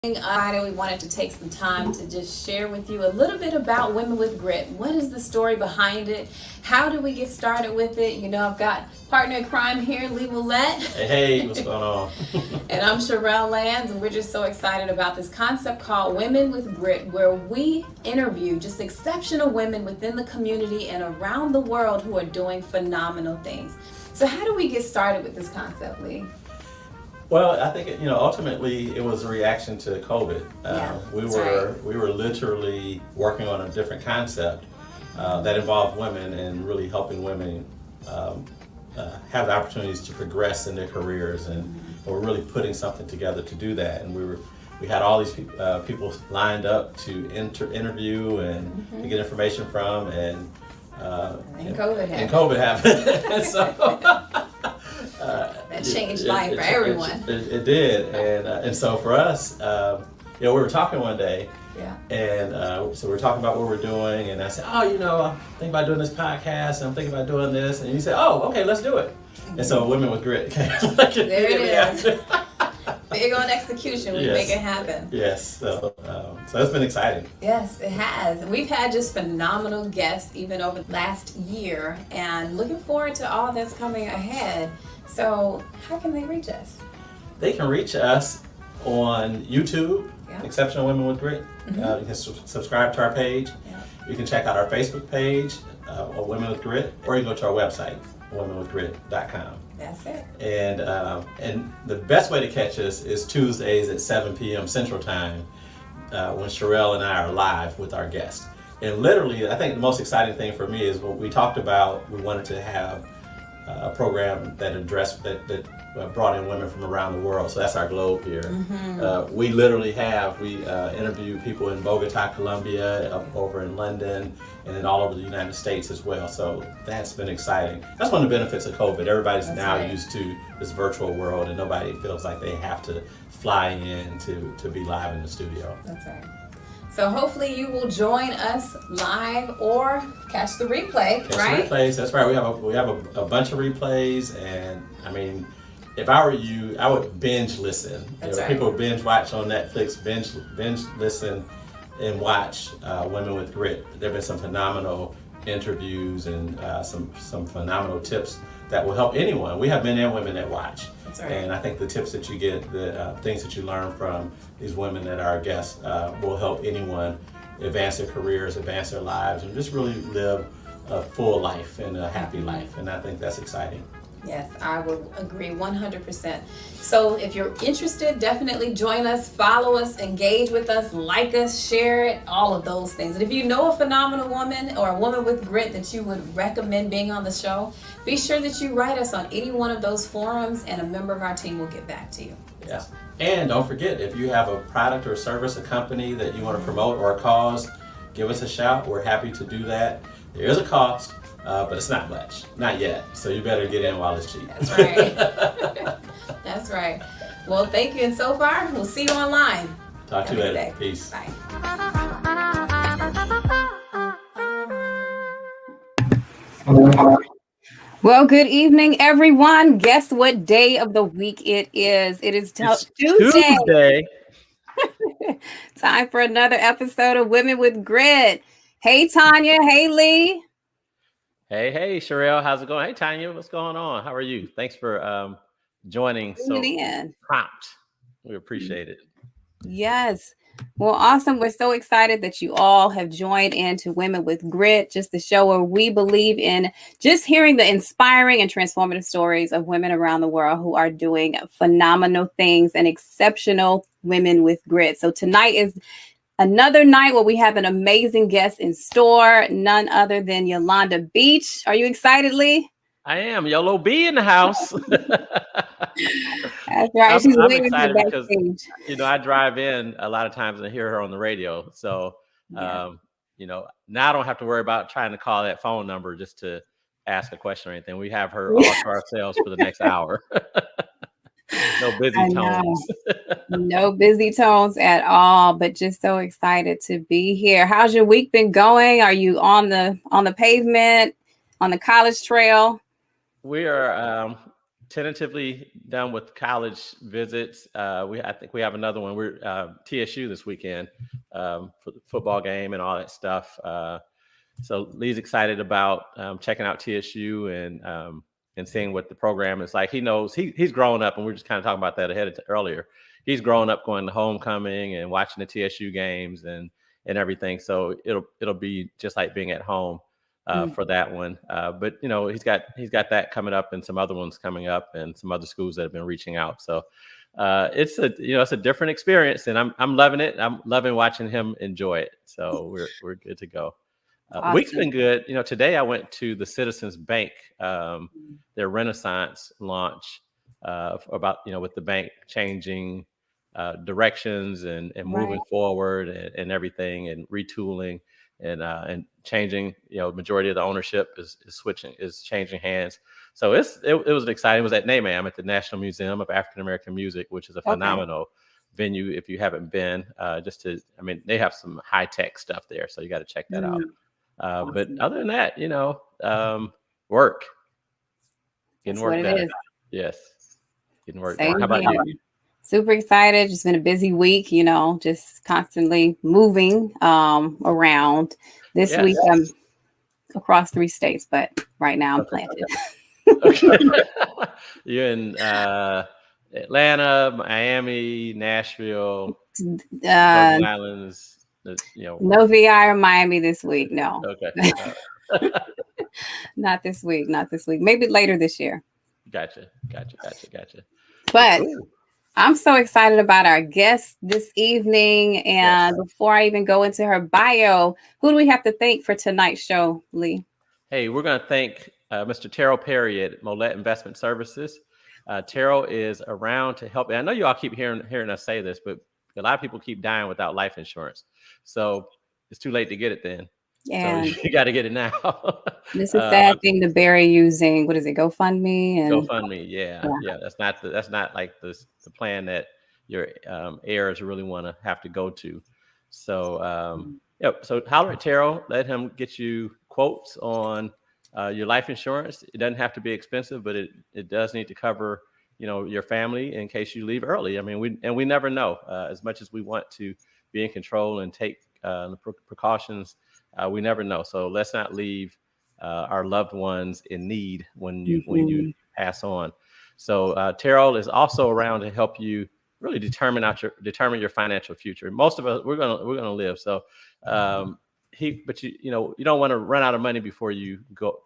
We wanted to take some time to just share with you a little bit about Women with Grit. What is the story behind it? How do we get started with it? You know, I've got partner in crime here, Lee Willette. Hey, what's going on? And I'm Sherelle Lands, and we're just so excited about this concept called Women with Grit, where we interview just exceptional women within the community and around the world who are doing phenomenal things. So how do we get started with this concept, Lee? Well, I think ultimately it was a reaction to COVID. We were literally working on a different concept that involved women and really helping women have the opportunities to progress in their careers, and we're really putting something together to do that. And we had all these people lined up to interview and to get information from, and COVID happened. And so. That changed life for everyone. It did, and so for us, we were talking one day, and so we were talking about what we're doing, and I said, I'm thinking about doing this podcast, and I'm thinking about doing this, and you said, okay, let's do it. And so Women with Grit came like there it is. Big on execution, we make it happen. Yes, so it's been exciting. Yes, it has. We've had just phenomenal guests even over the last year, and looking forward to all that's coming ahead. So how can they reach us? They can reach us on YouTube, Exceptional Women with Grit. You can subscribe to our page. You can check out our Facebook page, Women with Grit, or you can go to our website, womenwithgrit.com. That's it. And the best way to catch us is Tuesdays at 7 p.m. Central Time, when Sherelle and I are live with our guests. And literally, I think the most exciting thing for me is what we talked about. We wanted to have a program that addressed that brought in women from around the world. So that's our globe here. We literally interview people in Bogota, Colombia, over in London, and then all over the United States as well. So that's been exciting. That's one of the benefits of COVID. Everybody's used to this virtual world, and nobody feels like they have to fly in to be live in the studio. That's right. So hopefully you will join us live or catch the replay, right? The replays, that's right. We have a bunch of replays, and I mean, if I were you, I would binge listen. People binge watch on Netflix, binge listen, and watch Women with Grit. There've been some phenomenal interviews and some phenomenal tips that will help anyone. We have men and women that watch. That's right. And I think the tips that you get, the things that you learn from these women that are our guests will help anyone advance their careers, advance their lives, and just really live a full life and a happy life. And I think that's exciting. Yes, I would agree 100%. So if you're interested, definitely join us, follow us, engage with us, like us, share it, all of those things. And if you know a phenomenal woman or a woman with grit that you would recommend being on the show, be sure that you write us on any one of those forums, and a member of our team will get back to you. Yes. And don't forget, if you have a product or service, a company that you want to promote or a cause, give us a shout. We're happy to do that. There is a cost. But it's not much, not yet. So you better get in while it's cheap. That's right. That's right. Well, thank you. And so far, we'll see you online. Talk to you later. Peace. Bye. Well, good evening, everyone. Guess what day of the week it is? It is Tuesday. Time for another episode of Women with Grit. Hey, Tanya. Hey, Lee. Hey, Sherelle, how's it going? Hey, Tanya, what's going on? How are you? Thanks for joining so prompt. We appreciate it. Yes. Well, awesome. We're so excited that you all have joined into Women with Grit, just the show where we believe in just hearing the inspiring and transformative stories of women around the world who are doing phenomenal things and exceptional women with grit. So tonight is another night where we have an amazing guest in store, none other than Yolanda Beech. Are you excited, Lee? I am. Yolo B in the house. That's right. She's I'm excited because, backstage. I drive in a lot of times and I hear her on the radio. So, now I don't have to worry about trying to call that phone number just to ask a question or anything. We have her all to ourselves for the next hour. No busy tones. No busy tones at all, but just so excited to be here. How's your week been going? Are you on the pavement, on the college trail? We are tentatively done with college visits. I think we have another one. We're TSU this weekend for the football game and all that stuff. So Lee's excited about checking out TSU and seeing what the program is like. He knows he's grown up, and we are just kind of talking about that earlier. He's grown up going to homecoming and watching the TSU games and everything. So it'll be just like being at home for that one. But he's got that coming up and some other ones coming up and some other schools that have been reaching out. So it's a different experience, and I'm loving it. I'm loving watching him enjoy it. So we're good to go. Awesome. Week's been good. Today I went to the Citizens Bank, their Renaissance launch about, with the bank changing directions and moving forward and everything and retooling and changing, majority of the ownership is changing hands. So it was exciting. It was at NAMAM at the National Museum of African American Music, which is a phenomenal venue if you haven't been. They have some high tech stuff there, so you got to check that out. But other than that, work. Getting work done. Yes. Getting work done. How about you? Super excited. Just been a busy week, just constantly moving around. This week I'm across 3 states, but right now I'm planted. Okay. You're in Atlanta, Miami, Nashville, Virgin Islands. No VI or Miami this week. No. Okay. Not this week. Maybe later this year. Gotcha. But cool. I'm so excited about our guest this evening. And before I even go into her bio, who do we have to thank for tonight's show, Lee? Hey, we're going to thank Mr. Terrell Perry at Molet Investment Services. Terrell is around to help. And I know you all keep hearing us say this, but a lot of people keep dying without life insurance. So it's too late to get it then. Yeah. So you got to get it now. This is a sad thing to bury using, what is it, GoFundMe? GoFundMe, yeah. That's not like the plan that your heirs really want to have to go to. So, so holler at Terrell, let him get you quotes on your life insurance. It doesn't have to be expensive, but it does need to cover your family in case you leave early. I mean, we never know. As much as we want to be in control and take the precautions, we never know. So let's not leave our loved ones in need when you pass on. So Terrell is also around to help you really determine your financial future. Most of us we're gonna live. So but you don't want to run out of money before you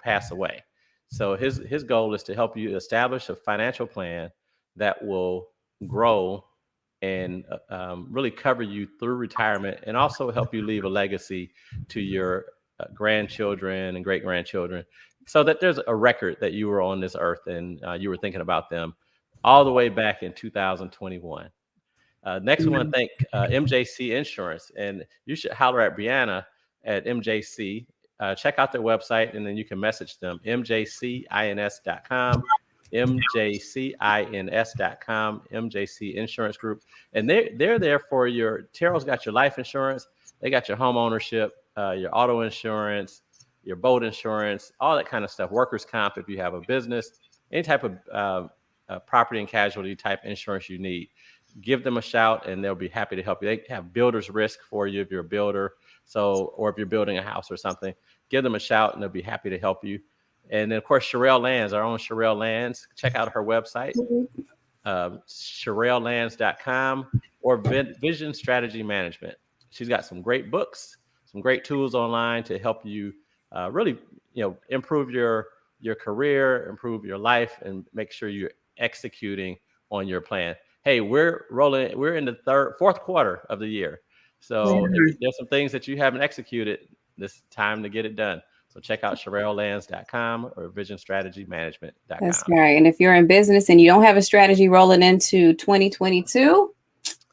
pass away. So his goal is to help you establish a financial plan that will grow and really cover you through retirement, and also help you leave a legacy to your grandchildren and great-grandchildren, so that there's a record that you were on this earth and you were thinking about them all the way back in 2021. Next, we want to thank MJC Insurance, and you should holler at Brianna at MJC. Check out their website, and then you can message them, mjcins.com, mjcins.com, MJC Insurance Group. And they're there for Terrell's got your life insurance, they got your home ownership, your auto insurance, your boat insurance, all that kind of stuff, workers' comp if you have a business, any type of property and casualty type insurance you need. Give them a shout and they'll be happy to help you. They have builder's risk for you if you're a builder, or if you're building a house or something. Give them a shout and they'll be happy to help you. And then, of course, Sherelle Lands, our own Sherelle Lands. Check out her website, sherellelands.com, or Vision Strategy Management. She's got some great books, some great tools online to help you really, improve your career, improve your life, and make sure you're executing on your plan. Hey, we're in the fourth quarter of the year. So if there's some things that you haven't executed, this time to get it done. So check out sherellelands.com or visionstrategymanagement.com. That's right. And if you're in business and you don't have a strategy rolling into 2022,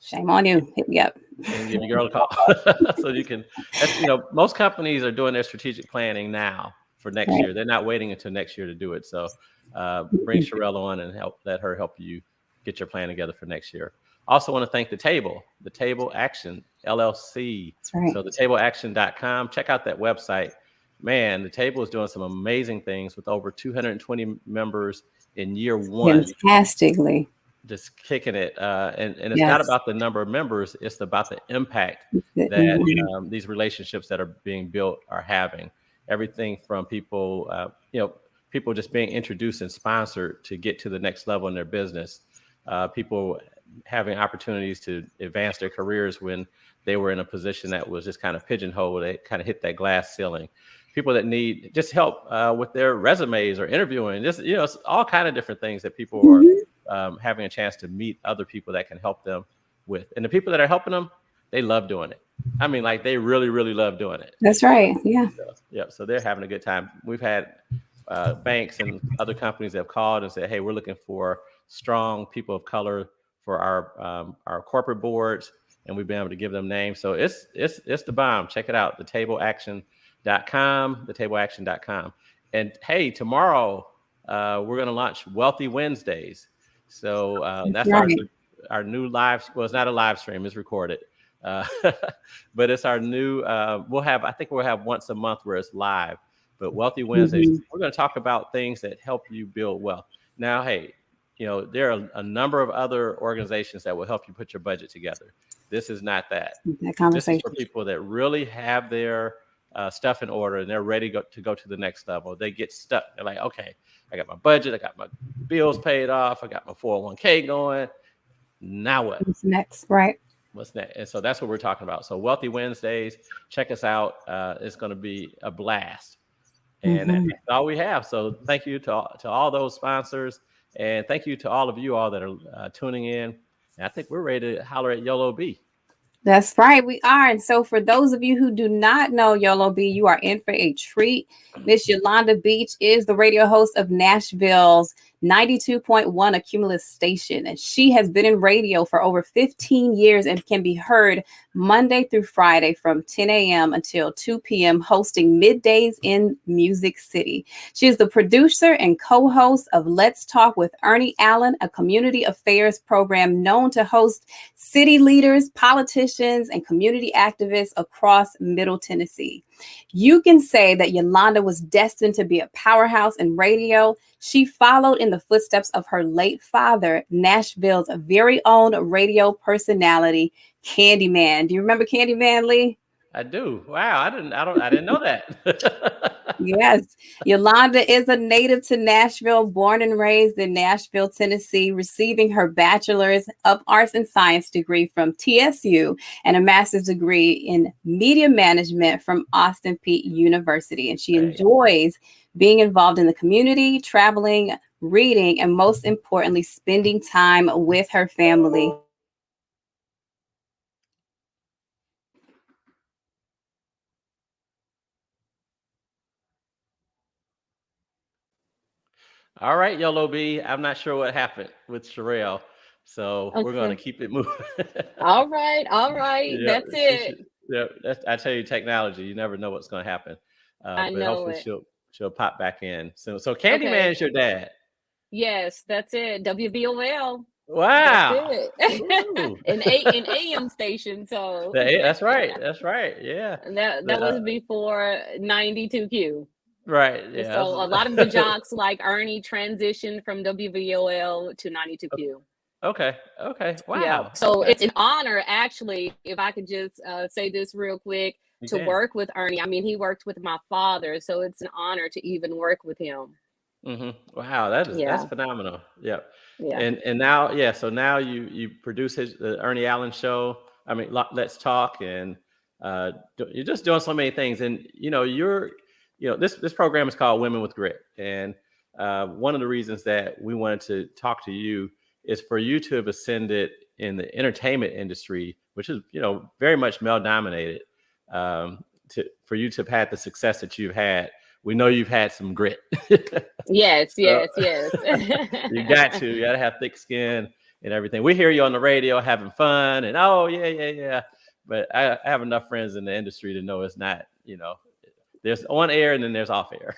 shame on you. Hit me up. And give your girl a call. So you can, most companies are doing their strategic planning now for next year. They're not waiting until next year to do it. So bring Sherelle on and let her help you get your plan together for next year. Also want to thank the Table Action LLC. Right. So thetableaction.com. Check out that website. Man, the Table is doing some amazing things with over 220 members in year one. Fantastically. Just kicking it. And it's Yes. not about the number of members, it's about the impact that these relationships that are being built are having. Everything from people, people just being introduced and sponsored to get to the next level in their business. People having opportunities to advance their careers when they were in a position that was just kind of pigeonholed. They kind of hit that glass ceiling. People that need just help with their resumes or interviewing, just, all kind of different things that people are having a chance to meet other people that can help them with. And the people that are helping them, they love doing it. I mean, like, they really, really love doing it. That's right. Yeah. So they're having a good time. We've had banks and other companies that have called and said, hey, we're looking for strong people of color for our corporate boards. And we've been able to give them names. So it's the bomb. Check it out. thetableaction.com. And hey, tomorrow we're going to launch Wealthy Wednesdays. So that's right. our new live. Well, it's not a live stream; it's recorded. But it's our new. I think we'll have once a month where it's live. But Wealthy Wednesdays, we're going to talk about things that help you build wealth. Now, hey, there are a number of other organizations that will help you put your budget together. This is not that. This is for people that really have their stuff in order and they're ready to go to the next level. They get stuck. They're like, okay, I got my budget. I got my bills paid off. I got my 401k going. Now what? What's next? Right. What's next? And so that's what we're talking about. So Wealthy Wednesdays, check us out. It's going to be a blast. And that's all we have. So thank you to all those sponsors. And thank you to all of you all that are tuning in. And I think we're ready to holler at Yolo B. That's right, we are. And so for those of you who do not know Yolo B, you are in for a treat. Miss Yolanda Beech is the radio host of Nashville's 92.1 Accumulus station. And she has been in radio for over 15 years and can be heard Monday through Friday from 10 a.m. until 2 p.m. hosting middays in Music City. She is the producer and co-host of Let's Talk with Ernie Allen, a community affairs program known to host city leaders, politicians, and community activists across Middle Tennessee. You can say that Yolanda was destined to be a powerhouse in radio. She followed in the footsteps of her late father, Nashville's very own radio personality, Candyman. Do you remember Candyman, Lee? I do. Wow, I didn't know that. Yes. Yolanda is a native to Nashville, born and raised in Nashville, Tennessee, receiving her Bachelor's of Arts and Science degree from TSU and a master's degree in media management from Austin Peay University. And she enjoys being involved in the community, traveling, reading, and most importantly, spending time with her family. All right, Yolo B. I'm not sure what happened with Sherelle, so we're going to keep it moving. All right. Yeah, That's it. I tell you, technology, you never know what's going to happen. I but know hopefully she'll pop back in soon. So Candyman is your dad. Yes, that's it. WVOL. Wow. That's it. an AM station. So That's right. Yeah. And that was before 92Q. Right. Yeah. So a lot of the jocks like Ernie transitioned from WVOL to 92Q. Okay. Wow. Yeah. So it's an honor, actually, if I could just say this real quick, to work with Ernie. I mean, he worked with my father, so it's an honor to even work with him. Wow, that's phenomenal. Yeah. And now, so now you produce the Ernie Allen show. I mean, Let's Talk, and you're just doing so many things. And this program is called Women with Grit, and one of the reasons that we wanted to talk to you is for you to have ascended in the entertainment industry, which is very much male dominated. For you to have had the success that you've had, we know you've had some grit. Yes. You got to have thick skin and everything. We hear you on the radio having fun and yeah. But I have enough friends in the industry to know it's not, there's on air and then there's off air.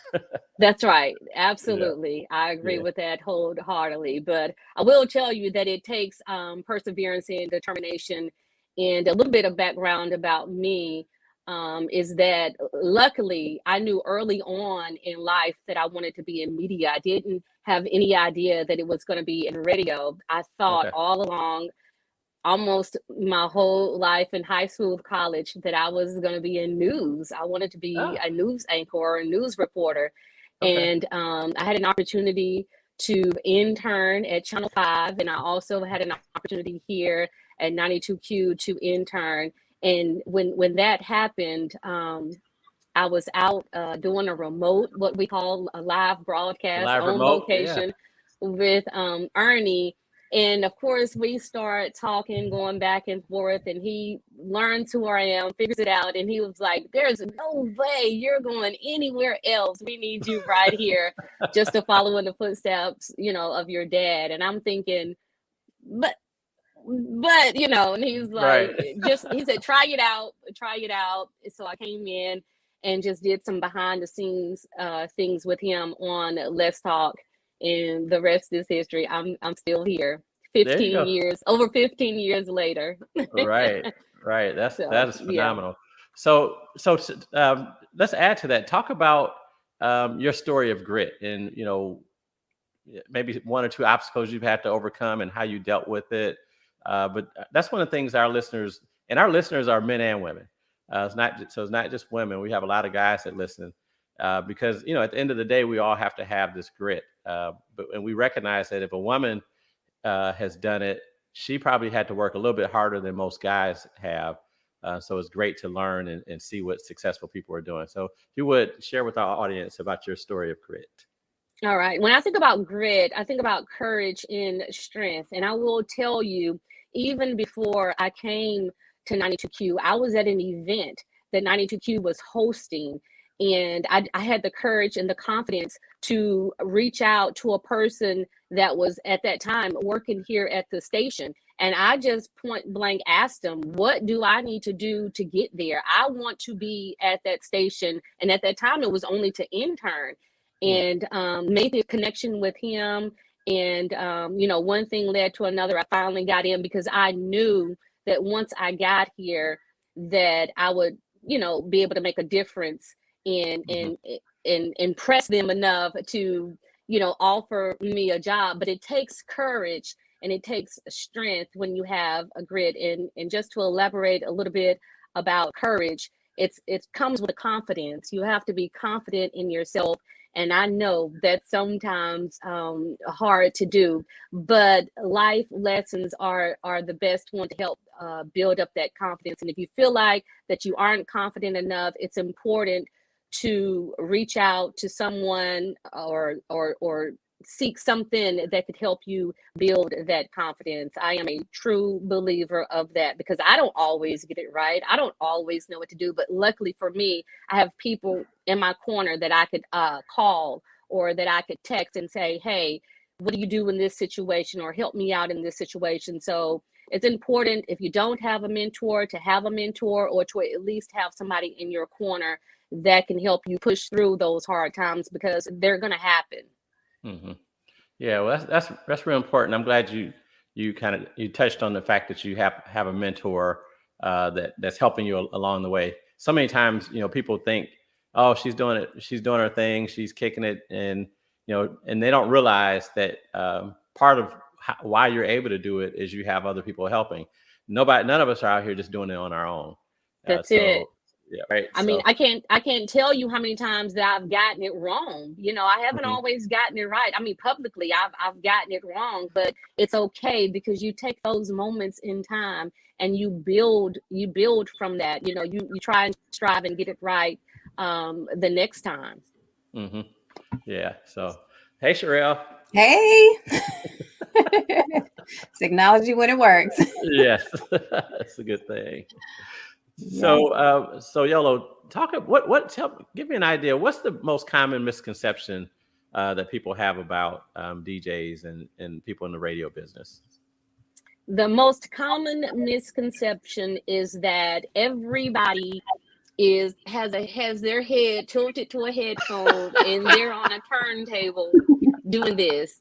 That's right. Absolutely. Yeah. I agree with that wholeheartedly. But I will tell you that it takes perseverance and determination. And a little bit of background about me. is that luckily I knew early on in life that I wanted to be in media. I didn't have any idea that it was going to be in radio. I thought all along, almost my whole life in high school, college, that I was going to be in news. I wanted to be a news anchor or a news reporter. And I had an opportunity to intern at Channel 5, and I also had an opportunity here at 92Q to intern. And when that happened, I was out doing a remote, what we call a live broadcast on location with Ernie. And of course, we start talking, going back and forth, and he learns who I am, figures it out. And he was like, there's no way you're going anywhere else. We need you right here just to follow in the footsteps, of your dad. And I'm thinking, but, and he's like, he said, try it out. So I came in and just did some behind the scenes things with him on Let's Talk. And the rest is history. I'm still here 15 years, over 15 years later. Right. That is phenomenal. So let's add to that. Talk about your story of grit and, maybe one or two obstacles you've had to overcome and how you dealt with it. But that's one of the things our listeners are men and women. It's not just women. We have a lot of guys that listen. Because, at the end of the day, we all have to have this grit. And we recognize that if a woman has done it, she probably had to work a little bit harder than most guys have. So it's great to learn and see what successful people are doing. So if you would share with our audience about your story of grit. All right. When I think about grit, I think about courage and strength. And I will tell you, even before I came to 92Q, I was at an event that 92Q was hosting. And I had the courage and the confidence to reach out to a person that was at that time working here at the station. And I just point blank asked them, what do I need to do to get there? I want to be at that station. And at that time, it was only to intern, and made the connection with him. And, one thing led to another. I finally got in because I knew that once I got here that I would, be able to make a difference and impress them enough to, offer me a job. But it takes courage and it takes strength when you have a grit. And just to elaborate a little bit about courage, it comes with a confidence. You have to be confident in yourself. And I know that's sometimes hard to do, but life lessons are the best one to help build up that confidence. And if you feel like that you aren't confident enough, it's important to reach out to someone or seek something that could help you build that confidence. I am a true believer of that because I don't always get it right. I don't always know what to do, but luckily for me, I have people in my corner that I could call or that I could text and say, hey, what do you do in this situation, or help me out in this situation? So it's important, if you don't have a mentor, to have a mentor, or to at least have somebody in your corner that can help you push through those hard times, because they're going to happen. Mm-hmm. Yeah, well, that's real important. I'm glad you touched on the fact that you have a mentor that's helping you along the way. So many times, people think, oh, she's doing her thing, she's kicking it, and and they don't realize that part of why you're able to do it is you have other people helping. None of us are out here just doing it on our own. That's it. Yeah, right. I mean, I can't tell you how many times that I've gotten it wrong. I haven't always gotten it right. I mean, publicly, I've gotten it wrong, but it's okay, because you take those moments in time and you build from that. You try and strive and get it right the next time. Mm-hmm. Yeah. So, hey, Sherelle. Hey. It's technology when it works. Yes, that's a good thing. So, Yolo, give me an idea. What's the most common misconception that people have about DJs and people in the radio business? The most common misconception is that everybody has their head tilted to a headphone and they're on a turntable doing this.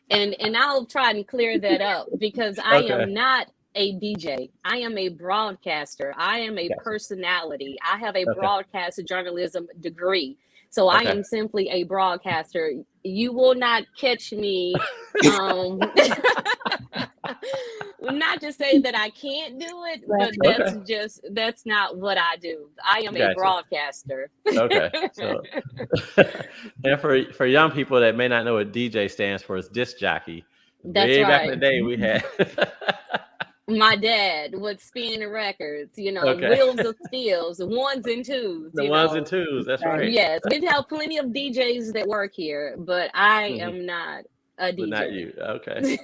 And I'll try and clear that up, because I am not a DJ. I am a broadcaster. I am a Gotcha. personality. I have a Okay. broadcast journalism degree. So I Okay. am simply a broadcaster. You will not catch me. Not to say that I can't do it, but Okay. that's not what I do. I am a Gotcha. broadcaster. Okay. So, and for young people that may not know what DJ stands for, is disc jockey. That's Way back in right. the day, we had. My dad would spin the records, Okay. wheels of steels, ones and twos, The ones and twos. That's right. Yes, we have plenty of DJs that work here, but I Mhm. am not a But not DJ. you. Okay.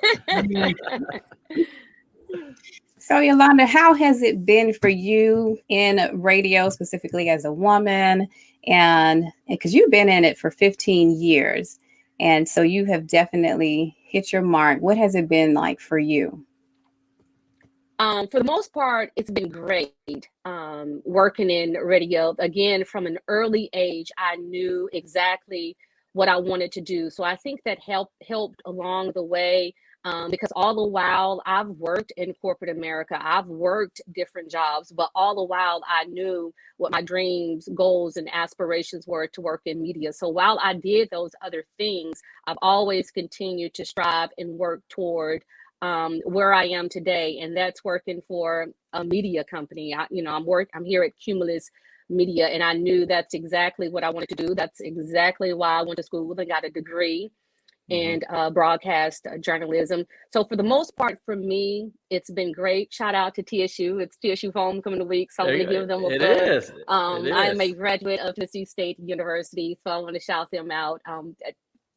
So, Yolanda, how has it been for you in radio, specifically as a woman? And because you've been in it for 15 years, and so you have definitely hit your mark. What has it been like for you? For the most part, it's been great. Working in radio, again, from an early age, I knew exactly what I wanted to do. So I think that helped along the way. Because all the while I've worked in corporate America, I've worked different jobs, but all the while I knew what my dreams, goals, and aspirations were to work in media. So while I did those other things, I've always continued to strive and work toward where I am today, and that's working for a media company. I'm here at Cumulus Media, and I knew that's exactly what I wanted to do. That's exactly why I went to school and got a degree Mhm. and broadcast journalism. So for the most part, for me, it's been great. Shout out to TSU. It's TSU homecoming week, so I There want you to go. give them a It plug. is. It I am a is. graduate of Tennessee State University, so I want to shout them out. It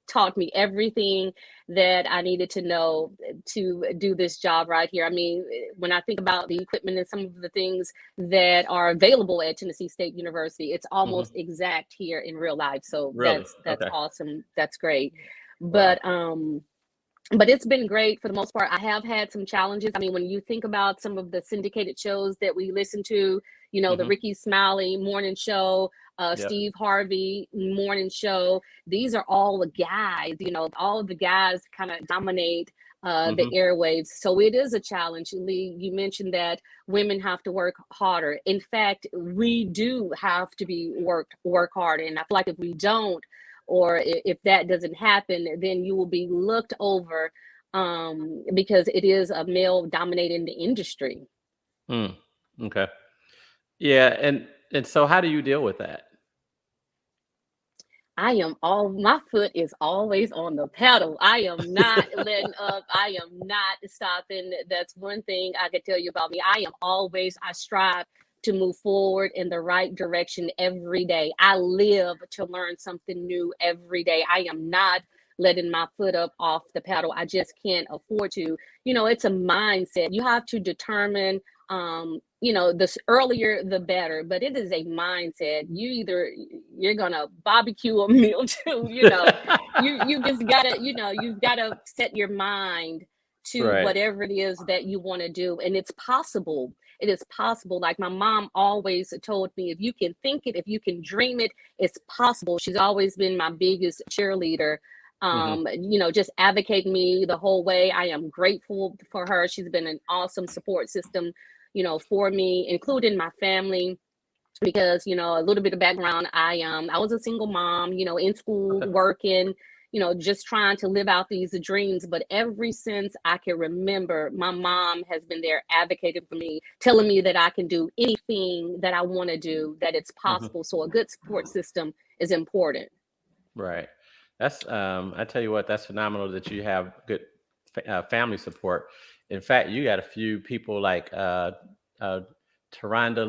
taught me everything that I needed to know to do this job right here. I mean, when I think about the equipment and some of the things that are available at Tennessee State University, it's Mhm. almost exact here in real life. So Really? that's Okay. awesome. That's great. Wow. But it's been great for the most part. I have had some challenges. I mean, when you think about some of the syndicated shows that we listen to, the Mhm. Ricky Smiley morning show, Yep. Steve Harvey morning show, these are all the guys, all of the guys kind of dominate the Mhm. airwaves. So it is a challenge. Lee, you mentioned that women have to work harder. In fact, we do have to work harder. And I feel like if we don't, or if that doesn't happen, then you will be looked over because it is a male dominating the industry. Mm. Okay. Yeah, and so how do you deal with that? My foot is always on the pedal. I am not letting up. I am not stopping. That's one thing I could tell you about me. I strive to move forward in the right direction every day. I live to learn something new every day. I am not letting my foot up off the pedal. I just can't afford to. It's a mindset. You have to determine this earlier the better, but it is a mindset. You're gonna barbecue a meal too, you just gotta, you've gotta set your mind to Right. whatever it is that you want to do. And it's possible. It is possible. Like my mom always told me, if you can think it, if you can dream it, it's possible. She's always been my biggest cheerleader. Mhm. Just advocate me the whole way. I am grateful for her. She's been an awesome support system for me, including my family, because, a little bit of background, I was a single mom, in school, Okay. working, just trying to live out these dreams. But ever since I can remember, my mom has been there advocating for me, telling me that I can do anything that I want to do, that it's Mhm. possible. So a good support system is important. Right. That's I tell you what, that's phenomenal that you have good family support. In fact, you got a few people like Taronda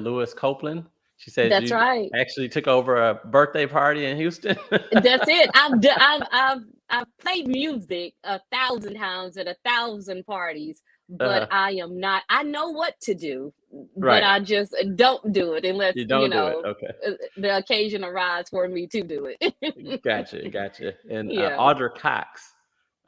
Lewis Copeland. She said That's you right. actually took over a birthday party in Houston. That's it. I've played music 1,000 times at 1,000 parties, but uh, I am not. I know what to do, but right. I just don't do it unless You don't do it. Okay. the occasion arrives for me to do it. Gotcha. Gotcha. And Yeah. Audra Cox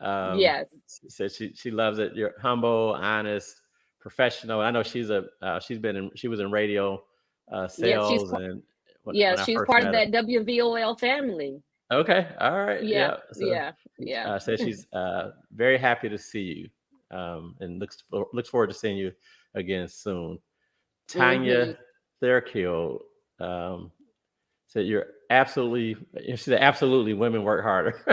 Yes. said she loves it. You're humble, honest, professional. I know she was in radio Yes. sales and when Yes. I She's first part of met her. that WVOL family. Okay. All right. Yeah. Yeah. So Yeah. Yeah. said she's very happy to see you. and looks forward to seeing you again soon. Tanya Thurkill said she said absolutely women work harder.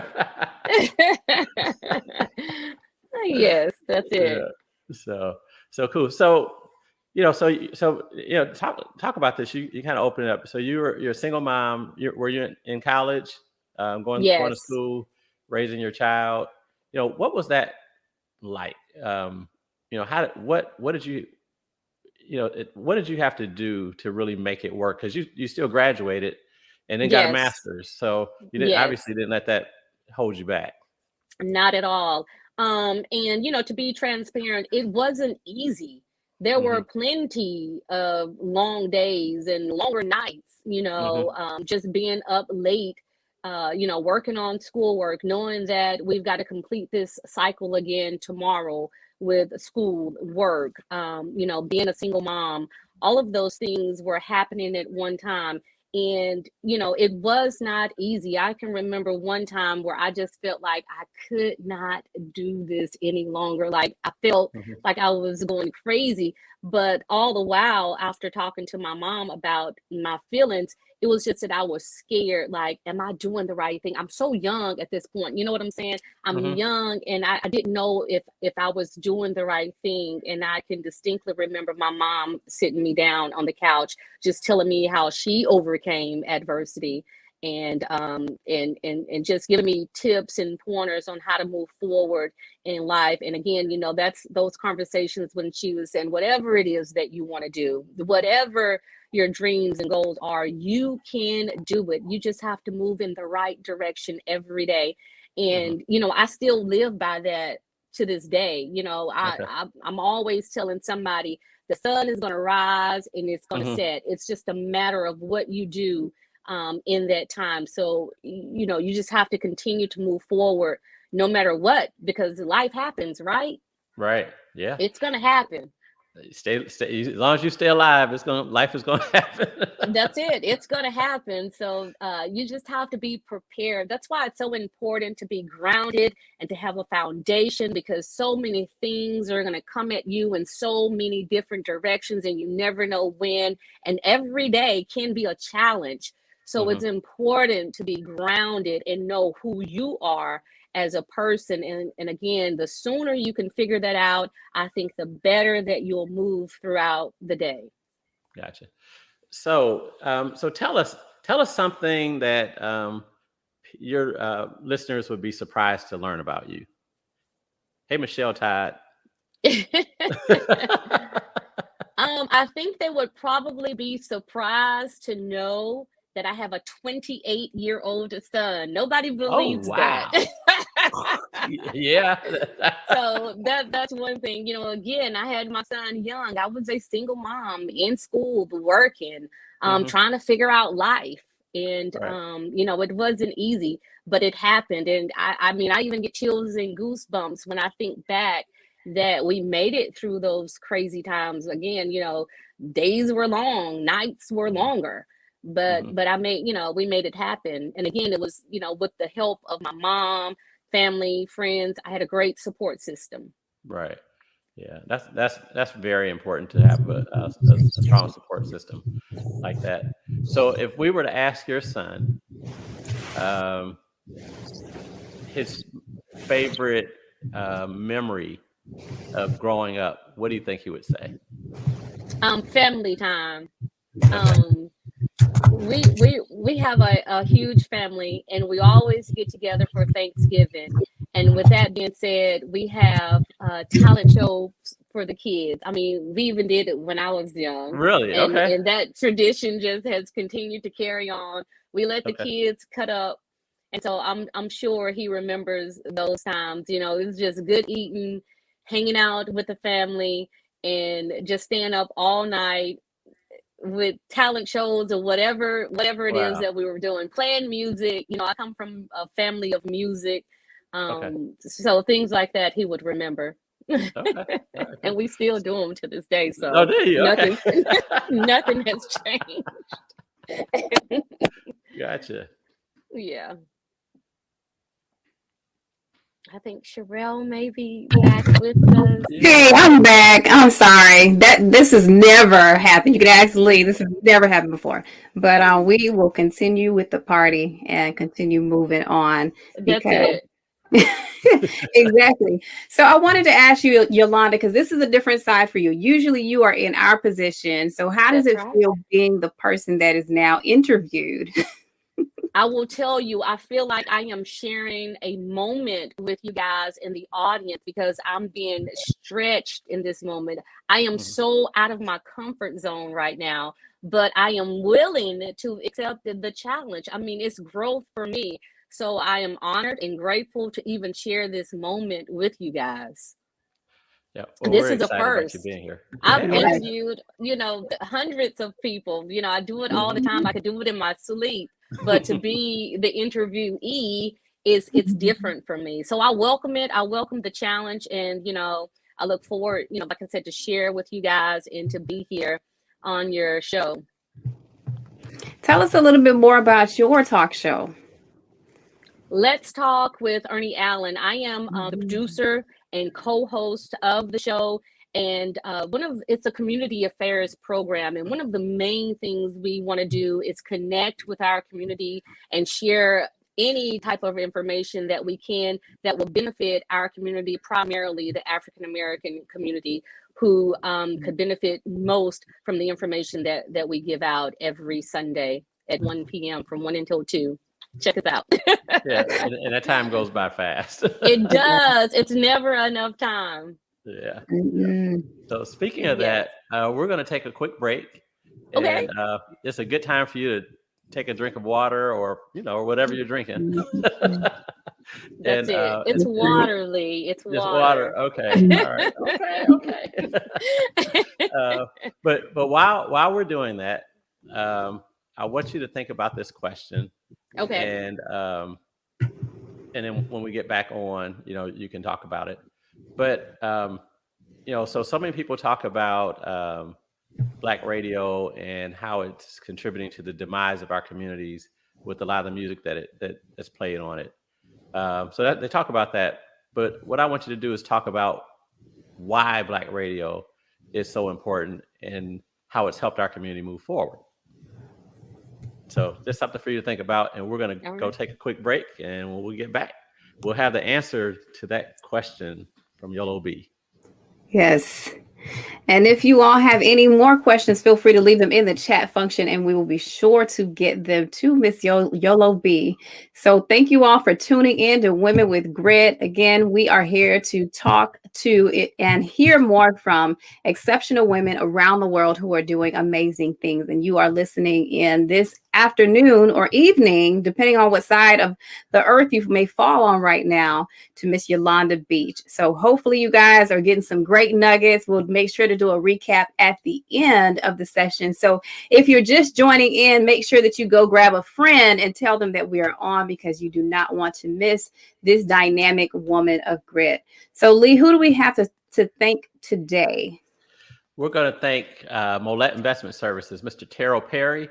Yes, that's it. Yeah. So cool. So talk about this. You kind of open it up. So you're a single mom. Were you in college, going to Yes. school, raising your child? What was that like? What did you what did you have to do to really make it work? Because you still graduated and then got a master's, so you obviously didn't let that hold you back. Not at all. And to be transparent, it wasn't easy. There were plenty of long days and longer nights, just being up late, working on schoolwork, knowing that we've got to complete this cycle again tomorrow with school work, being a single mom. All of those things were happening at one time. And, it was not easy. I can remember one time where I just felt like I could not do this any longer. Like I felt like I was going crazy. But all the while, after talking to my mom about my feelings, it was just that I was scared. Like, am I doing the right thing? I'm so young at this point. You know what I'm saying? I'm young, and I didn't know if I was doing the right thing. And I can distinctly remember my mom sitting me down on the couch, just telling me how she overcame adversity, and just giving me tips and pointers on how to move forward in life. And again, that's those conversations when she was saying, whatever it is that you want to do, whatever your dreams and goals are, you can do it. You just have to move in the right direction every day. And I still live by that to this day. I'm always telling somebody the sun is going to rise and it's going to set. It's just a matter of what you do in that time. So, you just have to continue to move forward no matter what, because life happens, right? Right. Yeah. It's going to happen. Stay, as long as you stay alive, life is going to happen. That's it. It's going to happen. So you just have to be prepared. That's why it's so important to be grounded and to have a foundation, because so many things are going to come at you in so many different directions, and you never know when. And every day can be a challenge. So it's important to be grounded and know who you are as a person. And again, the sooner you can figure that out, I think the better that you'll move throughout the day. Gotcha. So tell us something that your listeners would be surprised to learn about you. Hey, Michelle Todd. I think they would probably be surprised to know that I have a 28-year-old son. Nobody believes that. Yeah. So that's one thing. Again, I had my son young. I was a single mom in school, working, trying to figure out life. And, it wasn't easy, but it happened. And I mean, I even get chills and goosebumps when I think back that we made it through those crazy times. Again, days were long, nights were longer. But we made it happen. And again, it was, with the help of my mom, family, friends. I had a great support system. Right. Yeah. That's very important to have a strong support system like that. So if we were to ask your son, his favorite memory of growing up, what do you think he would say? Family time. We have a huge family, and we always get together for Thanksgiving. And with that being said, we have talent shows for the kids. I mean, we even did it when I was young. Really? Okay. And that tradition just has continued to carry on. We let the kids cut up. And so I'm sure he remembers those times. It was just good eating, hanging out with the family, and just staying up all night with talent shows or whatever it is that we were doing, playing music. I come from a family of music. So things like that he would remember. And we still do them to this day. So nothing has changed. Gotcha. Yeah. I think Sherelle may be back with us. Hey, I'm back. I'm sorry. This has never happened. You can ask Lee. This has never happened before. But we will continue with the party and continue moving on That's because it. exactly. So I wanted to ask you, Yolanda, because this is a different side for you. Usually you are in our position. So how does That's it right. feel being the person that is now interviewed? I will tell you, I feel like I am sharing a moment with you guys in the audience because I'm being stretched in this moment. I am so out of my comfort zone right now, but I am willing to accept the challenge. I mean, it's growth for me. So I am honored and grateful to even share this moment with you guys. Yeah, well, This we're is a excited about you first. being here. I've Yeah, Yes. interviewed, hundreds of people. I do it all the time. I could do it in my sleep, but to be the interviewee it's different for me. So I welcome it. I welcome the challenge, and I look forward, like I said, to share with you guys and to be here on your show. Tell us a little bit more about your talk show. Let's talk with Ernie Allen. I am the producer and co-host of the show, and it's a community affairs program. And one of the main things we want to do is connect with our community and share any type of information that we can that will benefit our community, primarily the African American community, who could benefit most from the information that we give out every Sunday at 1 p.m. from 1 until 2. Check us out. yeah, and that time goes by fast. It does. It's never enough time. Yeah. Mhm. So speaking of Yes. that, we're going to take a quick break, Okay. and it's a good time for you to take a drink of water or whatever you're drinking. That's And it. It's water, Lee. It's just water. water. Okay. All right. Okay. But while we're doing that, I want you to think about this question. Okay. And then when we get back on, you can talk about it. But so many people talk about Black radio and how it's contributing to the demise of our communities with a lot of the music that's played on it. So that they talk about that. But what I want you to do is talk about why Black radio is so important and how it's helped our community move forward. So just something for you to think about, and we're going to go take a quick break, and when we get back, we'll have the answer to that question from Yolanda Beech. Yes. And if you all have any more questions, feel free to leave them in the chat function and we will be sure to get them to Miss Yolanda Beech. So thank you all for tuning in to Women with Grit. Again, we are here to talk to it and hear more from exceptional women around the world who are doing amazing things. And you are listening in this afternoon or evening, depending on what side of the earth you may fall on right now, to Miss Yolanda Beech. So hopefully you guys are getting some great nuggets. We'll make sure to do a recap at the end of the session. So if you're just joining in, make sure that you go grab a friend and tell them that we are on, because you do not want to miss this dynamic woman of grit. So Lee, who do we have to thank today? We're going to thank Molet Investment Services, Mr. Terrell Perry.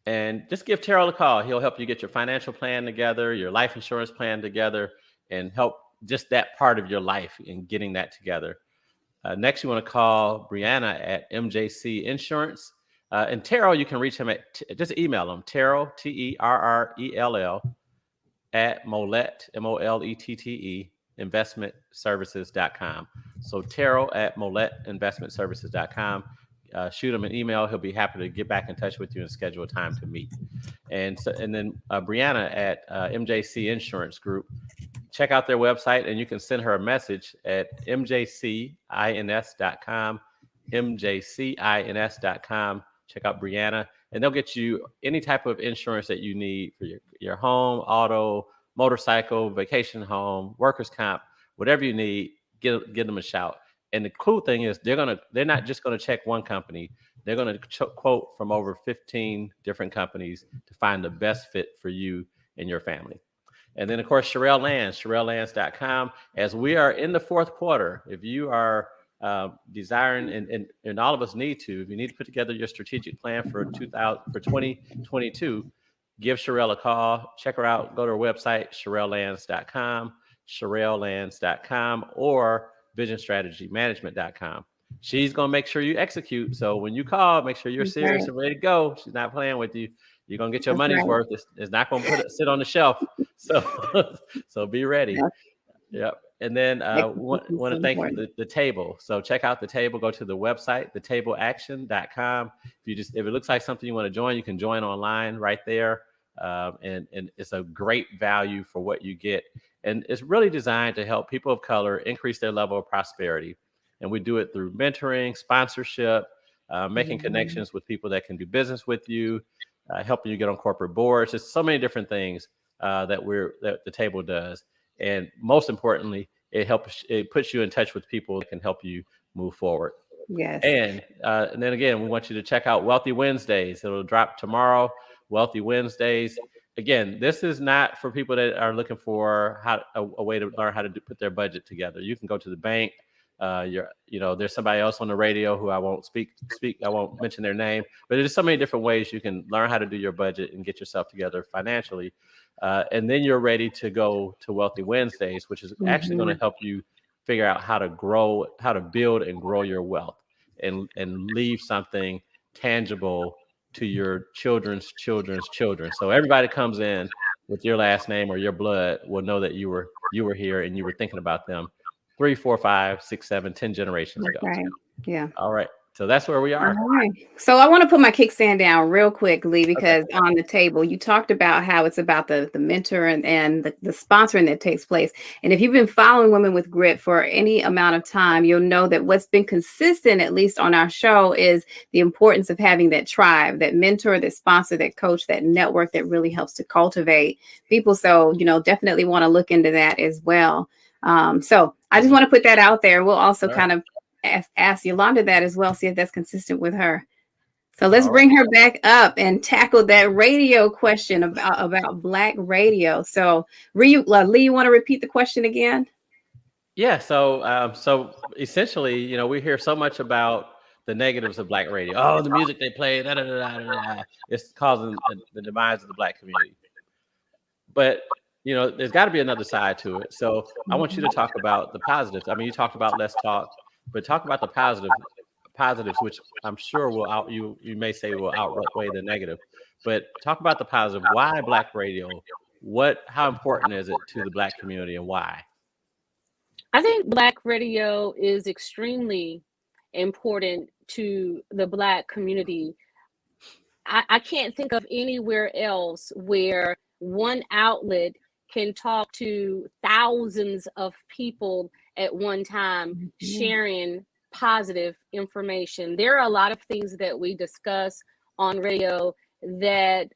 And just give Terrell a call. He'll help you get your financial plan together, your life insurance plan together, and help just that part of your life in getting that together. Next, you want to call Brianna at MJC Insurance. And Terrell, you can reach him at, just email him, Terrell, Terrell, at Molette, Mollette, investmentservices.com. So Terrell at MolletteInvestmentServices.com. Shoot him an email. He'll be happy to get back in touch with you and schedule a time to meet. And then Brianna at MJC Insurance Group. Check out their website, and you can send her a message at mjcins.com, mjcins.com. Check out Brianna, and they'll get you any type of insurance that you need for your home, auto, motorcycle, vacation home, workers' comp, whatever you need. Give them a shout. And the cool thing is they're not just going to check one company. They're going to quote from over 15 different companies to find the best fit for you and your family. And then, of course, Sherelle Lands, SherelleLands.com. As we are in the fourth quarter, if you are desiring, and all of us need to, if you need to put together your strategic plan for 2022, give Sherelle a call. Check her out. Go to her website, SherelleLands.com. SherelleLands.com or VisionStrategyManagement.com. She's going to make sure you execute. So when you call, make sure you're serious and ready to go. She's not playing with you. You're going to get your money's worth. It's not going to sit on the shelf. So be ready. Yep. And then want to thank the table. So check out the table. Go to the website, thetableaction.com. If it looks like something you want to join, you can join online right there. And it's a great value for what you get. And it's really designed to help people of color increase their level of prosperity. And we do it through mentoring, sponsorship, making connections with people that can do business with you, helping you get on corporate boards. There's so many different things that the table does. And most importantly, it puts you in touch with people that can help you move forward. Yes. And then again, we want you to check out Wealthy Wednesdays. It'll drop tomorrow. Wealthy Wednesdays. Again, this is not for people that are looking for a way to learn how to put their budget together. You can go to the bank. There's somebody else on the radio who I won't speak. I won't mention their name, but there's so many different ways you can learn how to do your budget and get yourself together financially. And then you're ready to go to Wealthy Wednesdays, which is actually going to help you figure out how to build and grow your wealth and leave something tangible to your children's children's children. So everybody comes in with your last name or your blood will know that you were here and you were thinking about them 3, 4, 5, 6, 7, 10 generations ago. Right. Yeah. All right. So that's where we are. All right. So I want to put my kickstand down real quickly because on the table, you talked about how it's about the mentor and the sponsoring that takes place. And if you've been following Women with Grit for any amount of time, you'll know that what's been consistent, at least on our show, is the importance of having that tribe, that mentor, that sponsor, that coach, that network that really helps to cultivate people. So, definitely want to look into that as well. So I just want to put that out there. We'll also kind of ask Yolanda that as well, see if that's consistent with her. So let's bring her back up and tackle that radio question about Black radio. So Lee, you want to repeat the question again? Yeah. So essentially, we hear so much about the negatives of Black radio. Oh, the music they play, it's causing the demise of the Black community. But there's got to be another side to it. So I want you to talk about the positives. I mean, you talked about less talk, but talk about the positives, which I'm sure you may say will outweigh the negative. But talk about the positive. Why Black radio? How important is it to the Black community and why? I think Black radio is extremely important to the Black community. I can't think of anywhere else where one outlet can talk to thousands of people at one time, sharing positive information. There are a lot of things that we discuss on radio that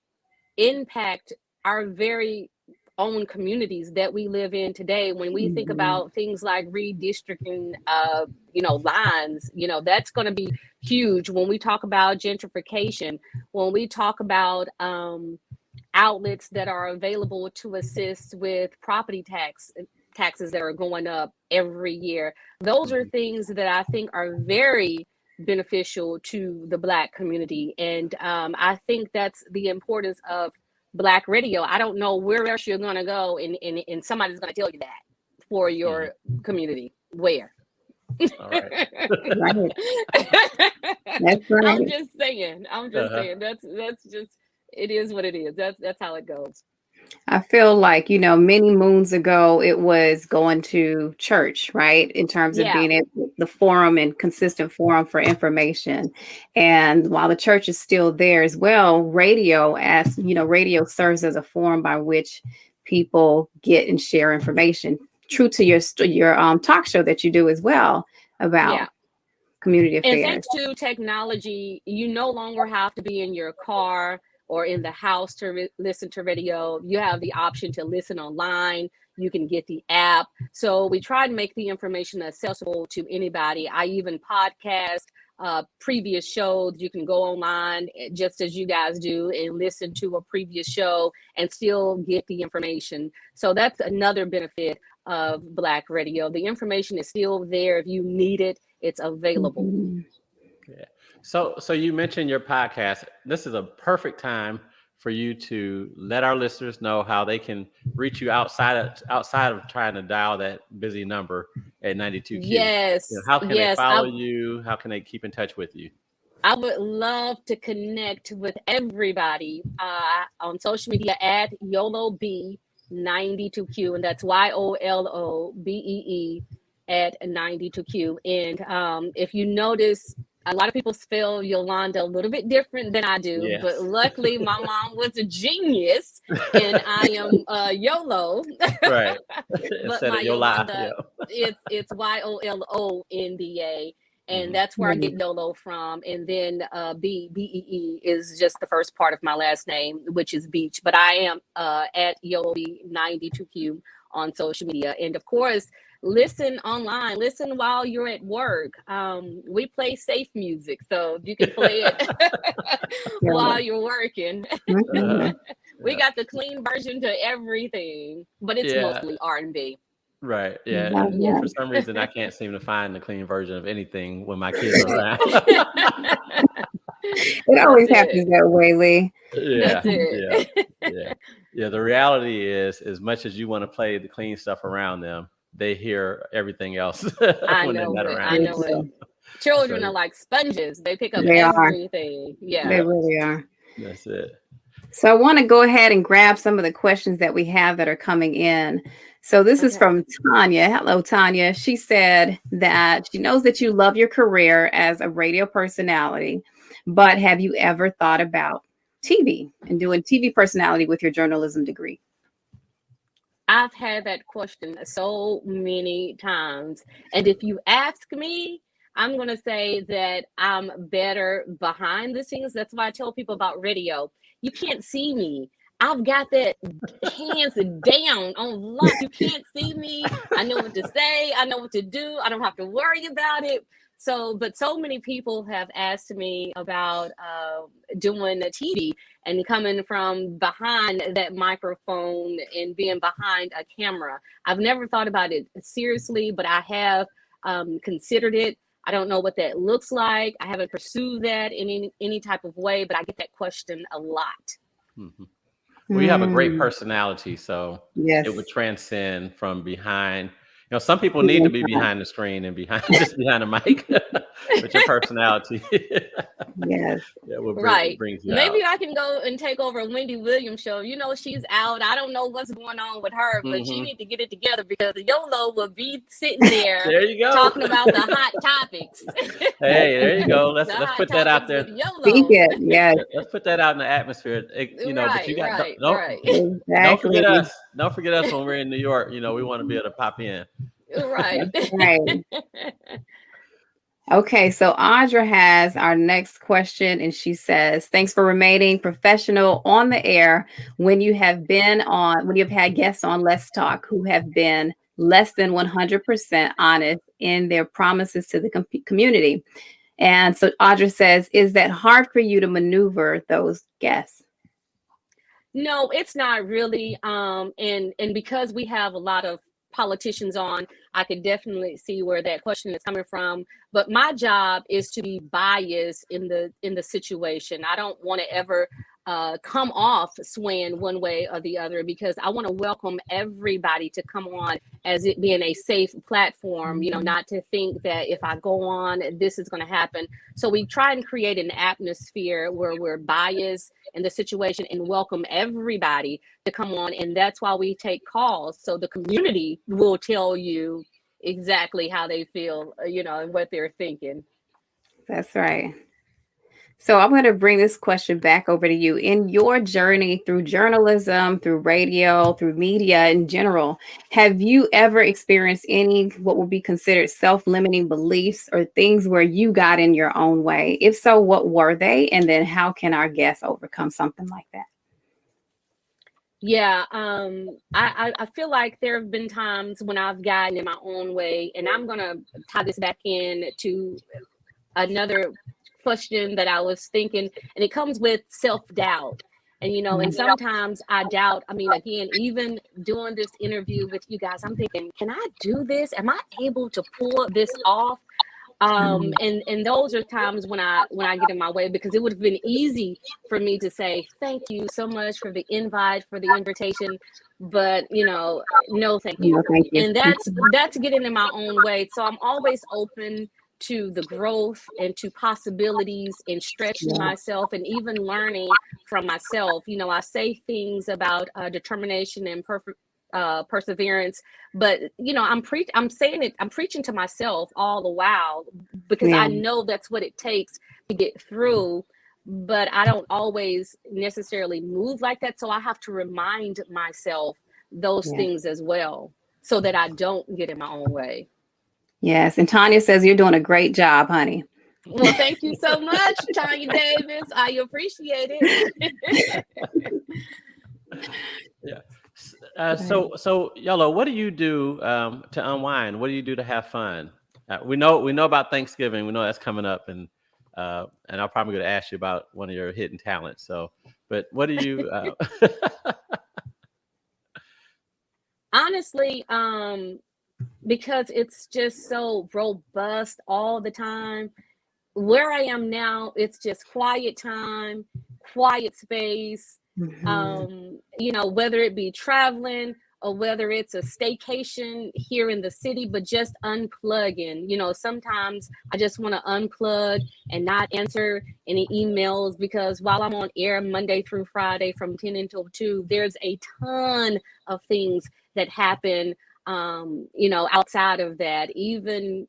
impact our very own communities that we live in today. When we think about things like redistricting, lines, that's going to be huge. When we talk about gentrification, when we talk about outlets that are available to assist with property taxes that are going up every year. Those are things that I think are very beneficial to the Black community. And I think that's the importance of Black radio. I don't know where else you're going to go and somebody's going to tell you that for your community. Where? All right. That's right. I'm just saying. That's just, it is what it is. That's how it goes. I feel like, many moons ago, it was going to church, right? In terms of being the forum and consistent forum for information. And while the church is still there as well, radio radio serves as a forum by which people get and share information. True to your talk show that you do as well about community affairs. And thanks to technology, you no longer have to be in your car or in the house to listen to radio. You have the option to listen online. You can get the app. So we try to make the information accessible to anybody. I even podcast previous shows. You can go online just as you guys do and listen to a previous show and still get the information. So that's another benefit of Black radio. The information is still there. If you need it, it's available. Yeah. So you mentioned your podcast. This is a perfect time for you to let our listeners know how they can reach you outside of trying to dial that busy number at 92Q. Yes, How can they yes. follow you? How can they keep in touch with you? I would love to connect with everybody on social media at YoloBee92Q, and that's YOLOBEE at 92Q. And if you notice, a lot of people spell Yolanda a little bit different than I do, Yes. but luckily my mom was a genius, and I am YOLO. Right. But Instead my of Yola. Yolanda, it's YOLONDA. And Mhm. that's where I get YOLO from. And then BEE is just the first part of my last name, which is Beech. But I am at YoloBee92Q on social media. And of course, listen online, listen while you're at work. We play safe music, so you can play it while you're working. We got the clean version to everything, but it's mostly R&B. Right. Yeah. Yeah. For some reason, I can't seem to find the clean version of anything when my kids are around. It always happens that way, Lee. Yeah. That's it. Yeah. The reality is, as much as you want to play the clean stuff around them, they hear everything else when they're not around. I know it. Children are like sponges. They pick up everything. Yeah. They really are. That's it. So I want to go ahead and grab some of the questions that we have that are coming in. So this is from Tanya. Hello, Tanya. She said that she knows that you love your career as a radio personality, but have you ever thought about TV and doing TV personality with your journalism degree? I've had that question so many times. And if you ask me, I'm going to say that I'm better behind the scenes. That's why I tell people about radio. You can't see me. I've got that hands down on lock. You can't see me. I know what to say. I know what to do. I don't have to worry about it. But so many people have asked me about doing the TV and coming from behind that microphone and being behind a camera. I've never thought about it seriously, but I have considered it. I don't know what that looks like. I haven't pursued that in any type of way, but I get that question a lot. Mm-hmm. Well, you have a great personality, so yes, it would transcend from behind. Some people need to be behind the screen and just behind the mic, but your personality, yes, brings you Maybe out. I can go and take over Wendy Williams' show. She's out. I don't know what's going on with her, but she needs to get it together because Yolo will be sitting there, there you go, talking about the hot topics. Hey, there you go. Let's put that out there. Yes. Let's put that out in the atmosphere. But you got don't forget us. Don't forget us when we're in New York. We want to be able to pop in. Right. Okay, so Audra has our next question, and she says, "Thanks for remaining professional on the air when you have had guests on Let's Talk who have been less than 100% honest in their promises to the community." And so Audra says, "Is that hard for you to maneuver those guests?" No, it's not really. And because we have a lot of politicians on, I could definitely see where that question is coming from. But my job is to be biased in the situation. I don't want to ever come off swaying one way or the other, because I want to welcome everybody to come on as it being a safe platform, not to think that if I go on, this is going to happen. So we try and create an atmosphere where we're biased in the situation and welcome everybody to come on. And that's why we take calls. So the community will tell you exactly how they feel, and what they're thinking. That's right. So I'm going to bring this question back over to you. In your journey through journalism, through radio, through media in general, have you ever experienced any what would be considered self-limiting beliefs or things where you got in your own way? If so, what were they? And then how can our guests overcome something like that? Yeah, I feel like there have been times when I've gotten in my own way, and I'm going to tie this back in to another question that I was thinking, and it comes with self-doubt. And, and sometimes I doubt, again, even doing this interview with you guys, I'm thinking, can I do this? Am I able to pull this off? And those are times when I get in my way, because it would have been easy for me to say thank you so much for the invite, for the invitation, but no thank you. No, thank you. And that's getting in my own way. So I'm always open to the growth and to possibilities and stretching myself and even learning from myself. I say things about determination and perseverance, but I'm preaching to myself all the while, because I know that's what it takes to get through, but I don't always necessarily move like that. So I have to remind myself those things as well, so that I don't get in my own way. Yes. And Tanya says you're doing a great job, honey. Well, thank you so much, Tanya Davis. I appreciate it. Yeah. So Yolo, what do you do to unwind? What do you do to have fun? We know about Thanksgiving. We know that's coming up, and I'm probably going to ask you about one of your hidden talents. So, but what do you? Honestly, because it's just so robust all the time. Where I am now, it's just quiet time, quiet space. Whether it be traveling or whether it's a staycation here in the city, but just unplugging. Sometimes I just want to unplug and not answer any emails, because while I'm on air Monday through Friday from 10 until 2, there's a ton of things that happen outside of that. Even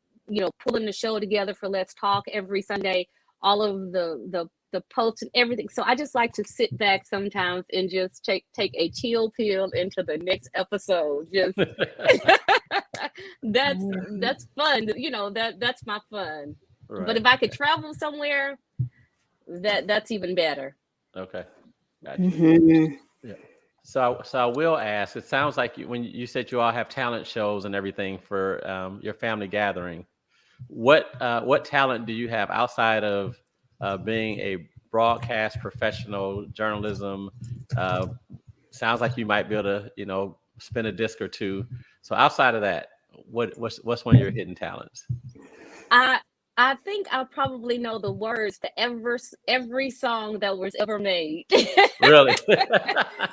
pulling the show together for Let's Talk every Sunday, all of the posts and everything. So I just like to sit back sometimes and just take a chill pill into the next episode. Just that's fun. That's my fun. Right. But if I could travel somewhere, that's even better. Okay. Gotcha. Yeah. So I will ask, it sounds like when you said you all have talent shows and everything for your family gathering, what talent do you have outside of being a broadcast professional, journalism? Sounds like you might be able to, spin a disc or two. So outside of that, what's one of your hidden talents? I think I probably know the words to every song that was ever made. Really?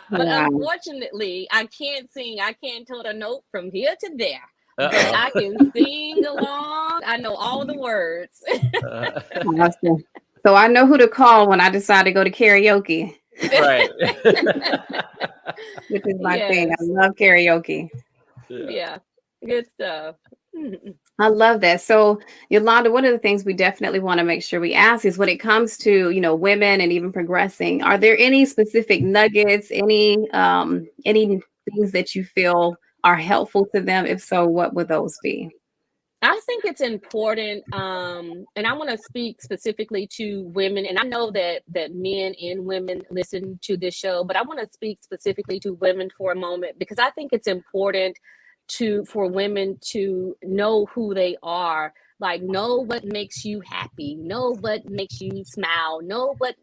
But unfortunately, I can't sing. I can't tote a note from here to there. But I can sing along. I know all the words. Awesome. So I know who to call when I decide to go to karaoke. Right. Which is my thing. I love karaoke. Yeah. Good stuff. I love that. So, Yolanda, one of the things we definitely want to make sure we ask is, when it comes to, women and even progressing, are there any specific nuggets, any things that you feel are helpful to them? If so, what would those be? I think it's important, and I want to speak specifically to women, and I know that men and women listen to this show, but I want to speak specifically to women for a moment, because I think it's important for women to know who they are, like know what makes you happy, know what makes you smile, know what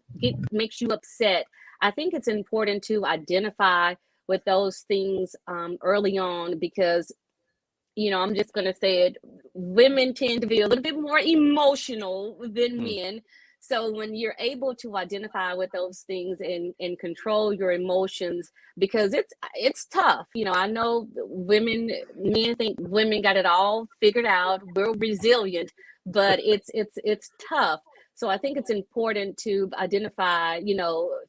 makes you upset. I think it's important to identify with those things early on, because I'm just going to say it, women tend to be a little bit more emotional than men. So when you're able to identify with those things and control your emotions, because it's tough. I know men think women got it all figured out. We're resilient, but it's tough. So I think it's important to identify,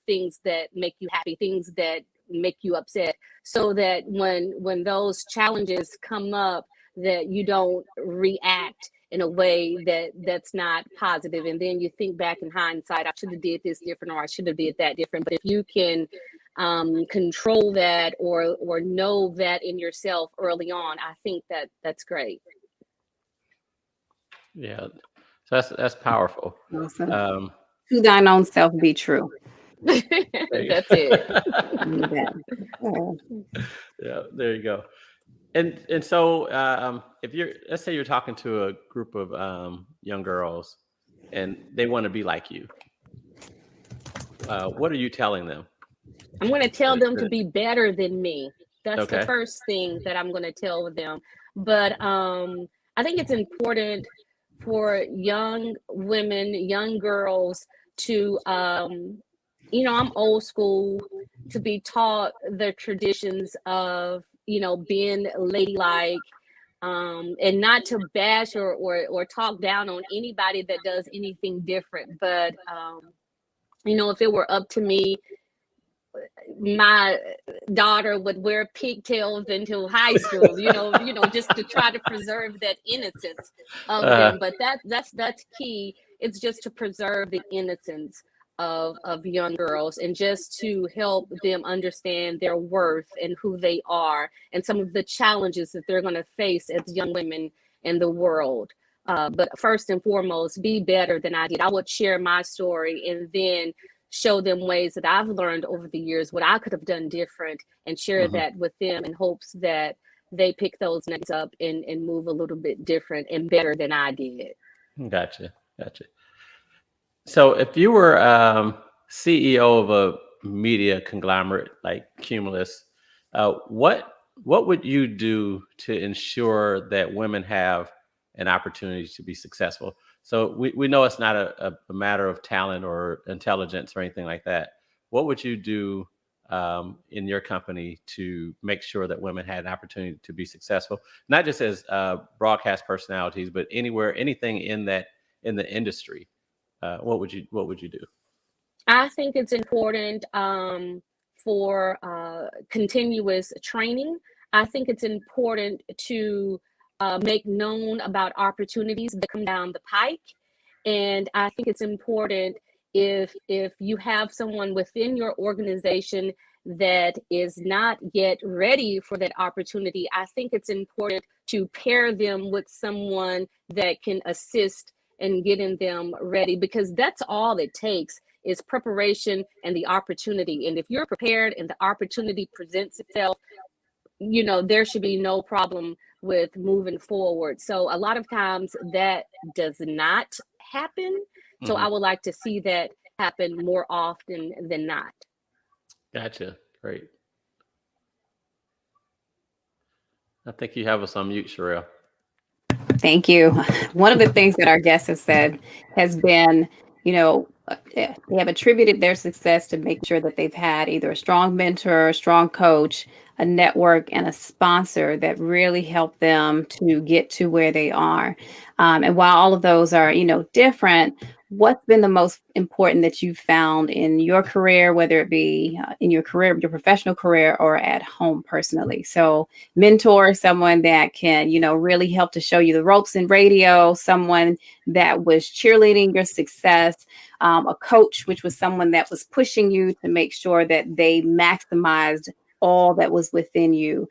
things that make you happy, things that make you upset, so that when those challenges come up, that you don't react in a way that's not positive. And then you think back in hindsight, I should have did this different, or I should have did that different. But if you can control that or know that in yourself early on, I think that's great. Yeah, so that's powerful. Awesome. To thine own self be true. That's it. Yeah, there you go. And so let's say you're talking to a group of young girls and they want to be like you, what are you telling them? I'm going to tell them to be better than me. That's the first thing that I'm going to tell them. But I think it's important for young women, young girls to, I'm old school, to be taught the traditions of, being ladylike, and not to bash or talk down on anybody that does anything different. But, if it were up to me, my daughter would wear pigtails into high school, just to try to preserve that innocence of them. But that's key. It's just to preserve the innocence of young girls, and just to help them understand their worth and who they are, and some of the challenges that they're going to face as young women in the world. But first and foremost, be better than I did. I would share my story, and then show them ways that I've learned over the years, what I could have done different, and share that with them in hopes that they pick those nuggets up and move a little bit different and better than I did. Gotcha. So if you were CEO of a media conglomerate like Cumulus, what would you do to ensure that women have an opportunity to be successful? So we know it's not a matter of talent or intelligence or anything like that. What would you do in your company to make sure that women had an opportunity to be successful, not just as broadcast personalities, but anywhere, anything in the industry? What would you do? I think it's important for continuous training. I think it's important to make known about opportunities that come down the pike. And I think it's important, if you have someone within your organization that is not yet ready for that opportunity, I think it's important to pair them with someone that can assist in getting them ready, because that's all it takes, is preparation and the opportunity. And if you're prepared and the opportunity presents itself, there should be no problem with moving forward. So a lot of times that does not happen. So I would like to see that happen more often than not. Gotcha. Great. I think you have us on mute, Sherelle. Thank you. One of the things that our guests have said has been, they have attributed their success to make sure that they've had either a strong mentor, a strong coach, a network, and a sponsor that really helped them to get to where they are. And while all of those are, different, what's been the most important that you've found in your career, whether it be in your career, your professional career, or at home personally? So mentor, someone that can, really help to show you the ropes in radio, someone that was cheerleading your success, a coach, which was someone that was pushing you to make sure that they maximized all that was within you,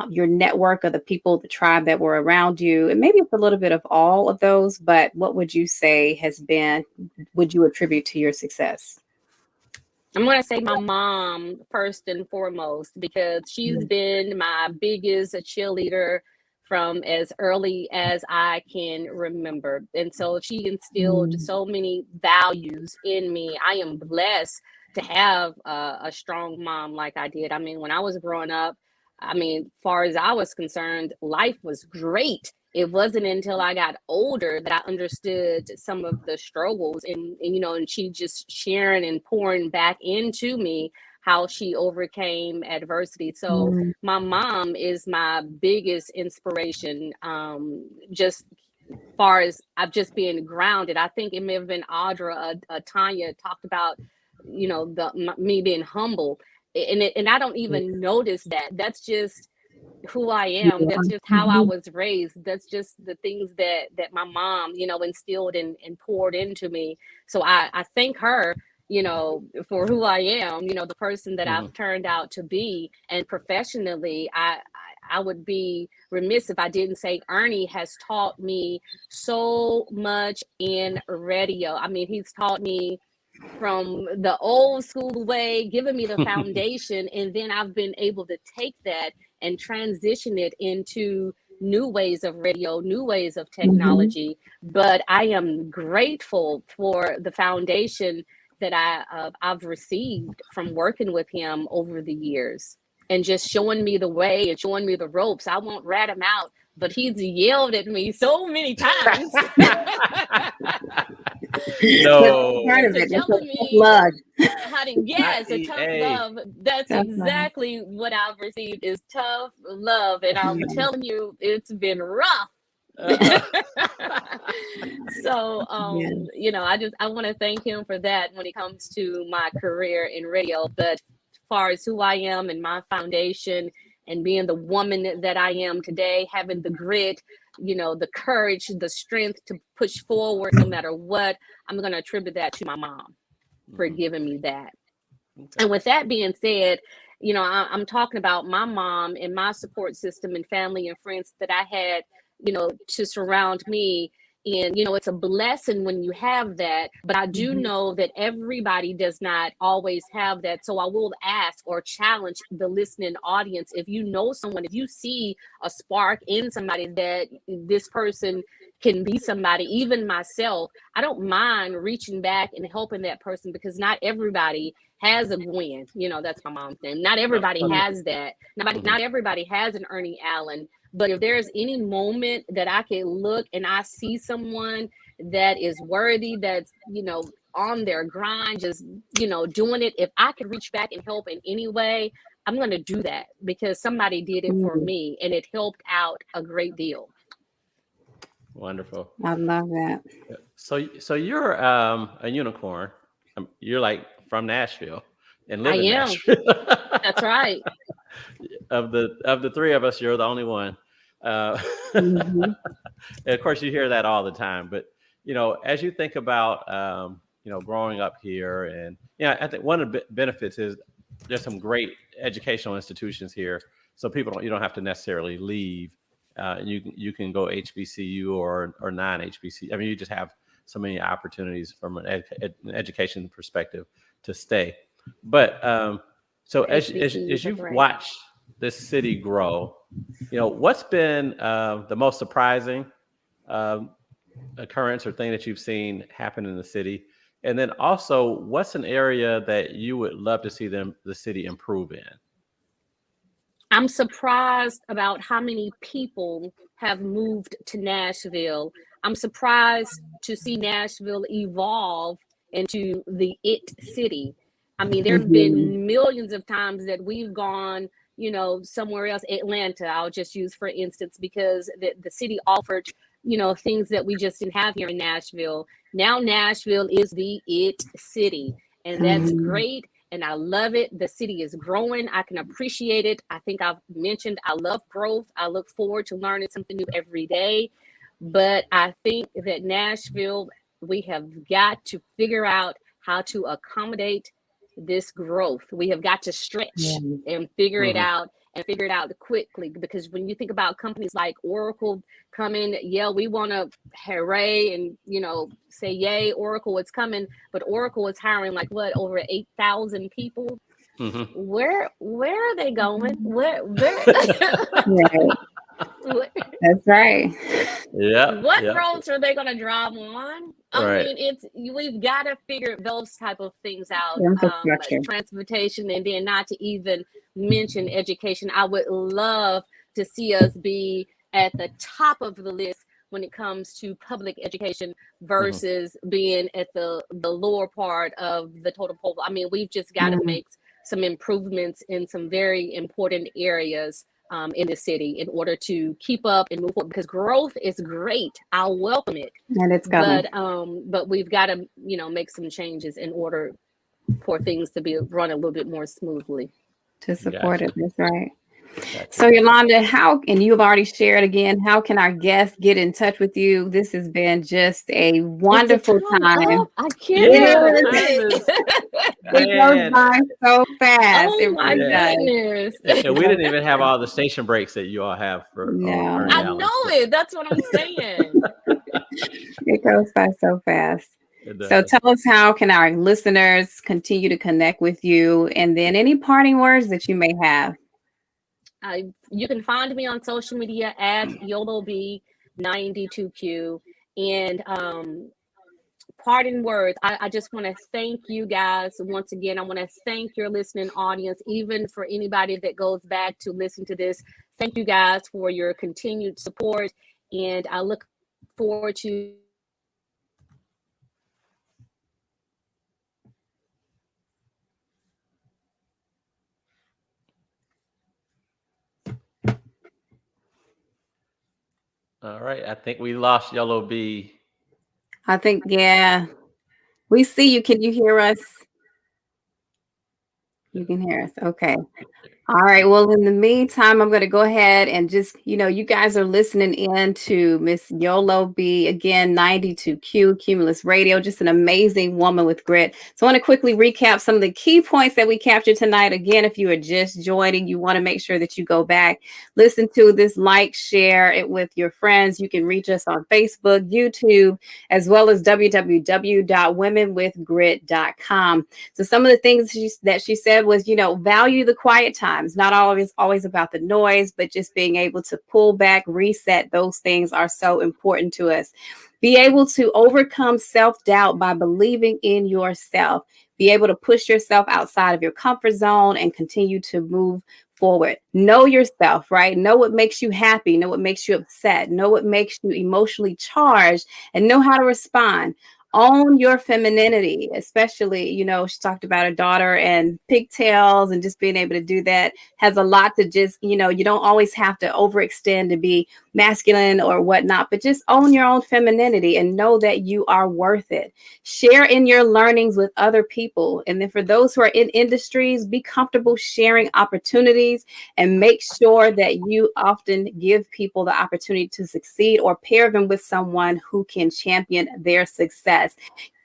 your network of the people, the tribe that were around you. And maybe it's a little bit of all of those, but what would you say would you attribute to your success? I'm going to say my mom first and foremost, because she's been my biggest cheerleader from as early as I can remember. And so she instilled so many values in me. I am blessed to have a strong mom like I did. I mean, when I was growing up, far as I was concerned, life was great. It wasn't until I got older that I understood some of the struggles, and she just sharing and pouring back into me how she overcame adversity. So my mom is my biggest inspiration. Just far as I've just been grounded. I think it may have been Audra, Tanya talked about, me being humble, and I don't even notice that. That's just who I am. That's just how I was raised. That's just the things that my mom, instilled and poured into me. So I thank her, for who I am, the person that I've turned out to be. And professionally, I would be remiss if I didn't say Ernie has taught me so much in radio. He's taught me from the old school way, giving me the foundation, and then I've been able to take that and transition it into new ways of radio, new ways of technology. But I am grateful for the foundation that I've received from working with him over the years, and just showing me the way and showing me the ropes. I won't rat him out but he's yelled at me so many times. No. Part of it. It's Telling a me plug. how to, yes, a tough EA. love. That's Tough love. exactly what I've received is tough love. And I'm telling you, it's been rough. So you know, I want to thank him for that when it comes to my career in radio. But as far as who I am and my foundation and being the woman that I am today, having the grit, you know, the courage, the strength to push forward no matter what, I'm going to attribute that to my mom for giving me that. Okay. And with that being said, you know, I'm talking about my mom and my support system and family and friends that I had, you know, to surround me. And, you know, it's a blessing when you have that. But I do know that everybody does not always have that. So I will ask or challenge the listening audience. If you know someone, if you see a spark in somebody that this person can be somebody, even myself, I don't mind reaching back and helping that person, because not everybody has a Gwen. You know, that's my mom's name. Not everybody has that. Not everybody has an Ernie Allen. But if there's any moment that I can look and I see someone that is worthy, that's, you know, on their grind, just, you know, doing it, if I could reach back and help in any way, I'm going to do that, because somebody did it for me and it helped out a great deal. Wonderful. I love that. So you're a unicorn. You're like from Nashville and live in Nashville. That's right. Of the three of us, you're the only one. And of course, you hear that all the time. But, you know, as you think about, you know, growing up here, and, yeah, I think one of the benefits is there's some great educational institutions here. So you don't have to necessarily leave. You can go HBCU or non-HBCU. I mean, you just have so many opportunities from an education perspective to stay. But so as you've watched this city grow, you know, what's been the most surprising occurrence or thing that you've seen happen in the city? And then also, what's an area that you would love to see the city improve in? I'm surprised about how many people have moved to Nashville. I'm surprised to see Nashville evolve into the it city. I mean, there have been millions of times that we've gone, you know, somewhere else, Atlanta, I'll just use for instance, because the city offered, you know, things that we just didn't have here in Nashville. Now Nashville is the it city, and that's great. And I love it. The city is growing. I can appreciate it. I think I've mentioned I love growth. I look forward to learning something new every day. But I think that Nashville, we have got to figure out how to accommodate this growth. We have got to stretch and figure it out, and figure it out quickly. Because when you think about companies like Oracle coming, yeah, we want to hooray and, you know, say, yay, Oracle, it's coming. But Oracle is hiring like what, over 8,000 people? Where are they going? Where? That's right. Yeah. What roads are they going to drive on? I mean, we've got to figure those type of things out. Transportation, and then not to even mention education. I would love to see us be at the top of the list when it comes to public education versus being at the lower part of the total poll. I mean, we've just got to make some improvements in some very important areas in the city in order to keep up and move forward, because growth is great. I'll welcome it. And it's coming. But we've got to, you know, make some changes in order for things to be run a little bit more smoothly. To support it. That's right. So Yolanda, and you've already shared again, how can our guests get in touch with you? This has been just a wonderful time. I can't believe it goes by so fast. Oh my goodness. And we didn't even have all the station breaks that you all have for I know it. That's what I'm saying. It goes by so fast. So tell us, how can our listeners continue to connect with you? And then any parting words that you may have. You can find me on social media at YoloB92Q. And parting words, I just want to thank you guys once again. I want to thank your listening audience, even for anybody that goes back to listen to this. Thank you guys for your continued support, and I look forward to All right. I think we lost Yellow Bee. I think, yeah. We see you. Can you hear us? You can hear us. Okay. All right. Well, in the meantime, I'm going to go ahead and just, you guys are listening in to Miss Yolanda Beech, again, 92Q Cumulus Radio, just an amazing woman with grit. So I want to quickly recap some of the key points that we captured tonight. Again, if you are just joining, you want to make sure that you go back, listen to this, share it with your friends. You can reach us on Facebook, YouTube, as well as www.womenwithgrit.com. So some of the things that she said was, value the quiet times, not always about the noise, but just being able to pull back, reset. Those things are so important to us. Be able to overcome self-doubt by believing in yourself. Be able to push yourself outside of your comfort zone and continue to move forward. Know yourself, right? Know what makes you happy. Know what makes you upset. Know what makes you emotionally charged, and know how to respond. Own your femininity, especially, she talked about her daughter and pigtails, and just being able to do that has a lot to just, you don't always have to overextend to be masculine or whatnot, but just own your own femininity and know that you are worth it. Share in your learnings with other people. And then for those who are in industries, be comfortable sharing opportunities, and make sure that you often give people the opportunity to succeed, or pair them with someone who can champion their success.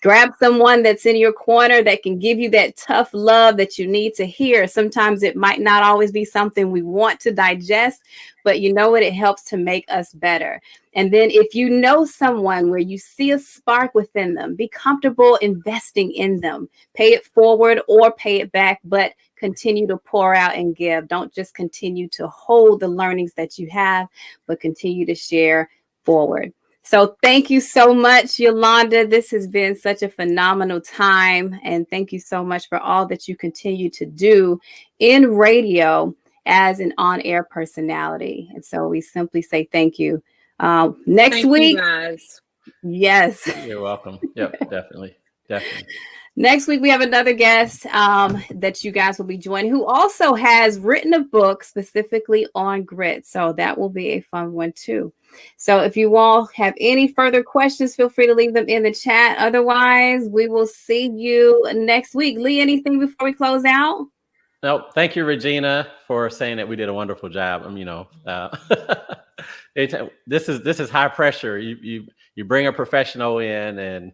Grab someone that's in your corner that can give you that tough love that you need to hear. Sometimes it might not always be something we want to digest, but you know what? It helps to make us better. And then if you know someone where you see a spark within them, be comfortable investing in them. Pay it forward or pay it back, but continue to pour out and give. Don't just continue to hold the learnings that you have, but continue to share forward. So thank you so much, Yolanda. This has been such a phenomenal time. And thank you so much for all that you continue to do in radio as an on-air personality. And so we simply say thank you. Next week. You guys. Yes. You're welcome. Yep, definitely. Next week, we have another guest that you guys will be joining, who also has written a book specifically on grit. So that will be a fun one, too. So if you all have any further questions, feel free to leave them in the chat. Otherwise, we will see you next week. Lee, anything before we close out? No, thank you, Regina, for saying that we did a wonderful job. This is high pressure. You bring a professional in, and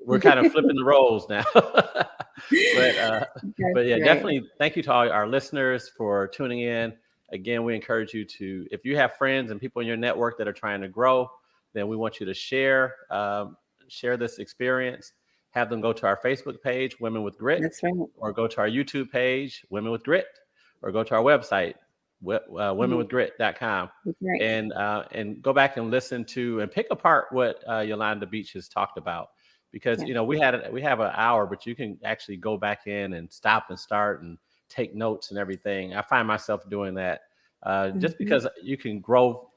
we're kind of flipping the roles now. but yeah, great. Definitely thank you to all our listeners for tuning in. Again, we encourage you to, if you have friends and people in your network that are trying to grow, then we want you to share this experience. Have them go to our Facebook page, Women with Grit. That's right. Or go to our YouTube page, Women with Grit, or go to our website, womenwithgrit.com. Right. And go back and listen to and pick apart what Yolanda Beech has talked about, because we have an hour, but you can actually go back in and stop and start and take notes and everything. I find myself doing that just because you can grow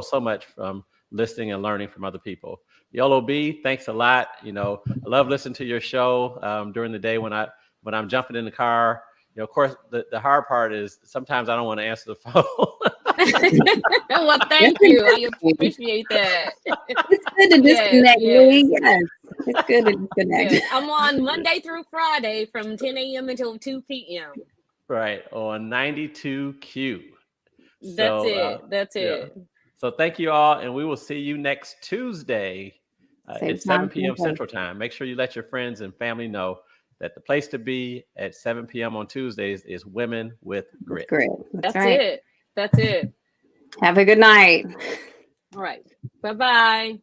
so much from listening and learning from other people. Yolo B, thanks a lot. I love listening to your show during the day when I'm jumping in the car. Of course, the hard part is sometimes I don't want to answer the phone. Well, thank you. I appreciate that. It's good to disconnect. Yes. It's good to disconnect. Yes. I'm on Monday through Friday from 10 a.m. until 2 p.m. Right, on 92Q. That's it. Yeah. So thank you all, and we will see you next Tuesday at 7 p.m. Central Time. Make sure you let your friends and family know that the place to be at 7 p.m. on Tuesdays is Women with Grit. That's right. That's it. Have a good night. All right. Bye-bye.